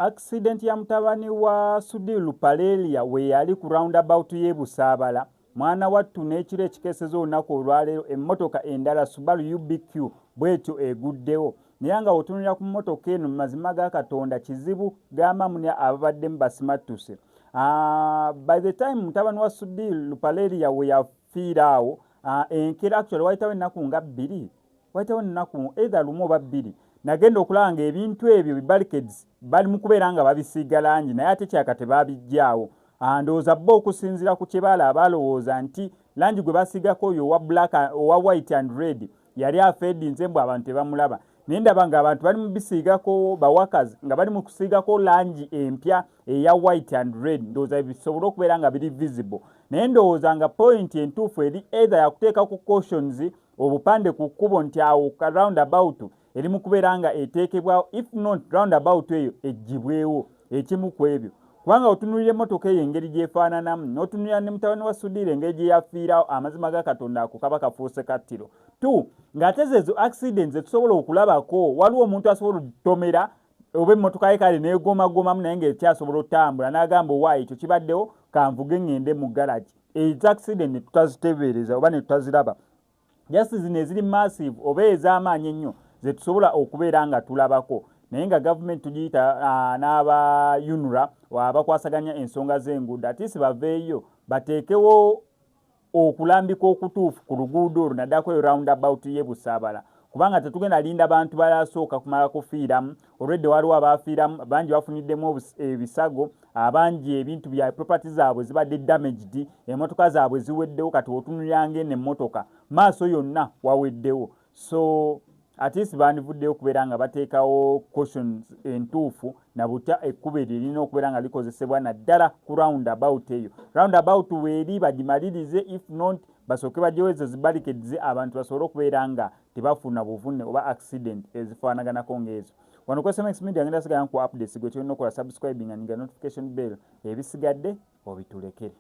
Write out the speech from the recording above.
accident ya mutabani wa Sudi Lupaleria we yali ku roundabout ye Busaabala mwana wattu n'ekiro ekikeeseza olunaku olwaleero emmotoka endala Subaru UBQ bwetyo eguddewo naye nga otunulira ku mmotoka eno mu mazima ga Katonda kizibu g'amamunya ababaddemu basimattuse. By the time mutabani wa Sudi Lupaleria we yafiira awo enkera actually wayitawo ennaku nga bbiri wayitawo ennaku either lumu oba bbiri nagenda okulaba nga ebintu ebyo barricades bali mu kubeera nga babisiiga langi naye ate kyaka tebaabijjaawo. Ndowooza bo okusinziira ku kye balowooza nti langi gwe basiigako oyo owa black owa white and red yali afeedinze mbw abantu tebamulaba naye ndaba nga abantu bali mu bisiigako bawakazi nga bali mu kusiigako langi empya eya white and red ndowooza bisobole okubeera nga biri visible naye ndowooza nga point entuufu eri either yakuteekako cautions obupande ku kkubo nti awo ka roundabout eri mu kubeera nga eteekebwawo if not roundabout eyo eggibwewo ekimu ku ebyo kubanga otunulira emmotoka eyo engeri gyefaananamu n'otunulira ne mutabani wa Sudire engeri gye yafiirawo amazima ga Katonda ako kaba kafuuse kattiro tu ng'ate zezo accidents etusobola okulabako waliwo omuntu asobola okutomera oba emmotoka ye kale neegomagomamu naye ng'ekyasobola otambula n'agamba owa ekyo kibaddewo kanvuge ngende mu garage ezo accident ne tutaziteebereza oba ne tutaziraba just zino eziri massive oba ez'amaanyi ennyo ze tusobola okubeera nga tulabako naye nga gavumenti tugiyita n'aba UNRA abakwasaganya ensonga z'enguudo ate baveeyo bateekewo okulambika okutuufu ku luguudo olwo naddako eyo roundabout ye Busaabala kubanga tetugenda linda bantu balasooka kumala kufiiramu olwedde waliwo abaafiiramu bangi bafuniddemu ebisago abangi ebintu bya property zaabwe zibadde damaged emmotoka zaabwe ziweddewo kati otunuliranga eno emmotoka maaso yonna waweddewo so at least bandivuddeyo okubeera nga bateekawo cautions entuufu na butya ekkubo eryo lirina okubeera nga likozesebwa naddala ku roundabout eyo roundabout weeri bagimalirize if not basooke bagyewo ezo zibarricades abantu basobole okubeera nga tebafuna buvunne oba accident ezifaanaganako ng'ezo wano ku SMX Media ngenda sigala ku updates gwe tulina okukola subscribing and notification bell ebisigadde obitulekere.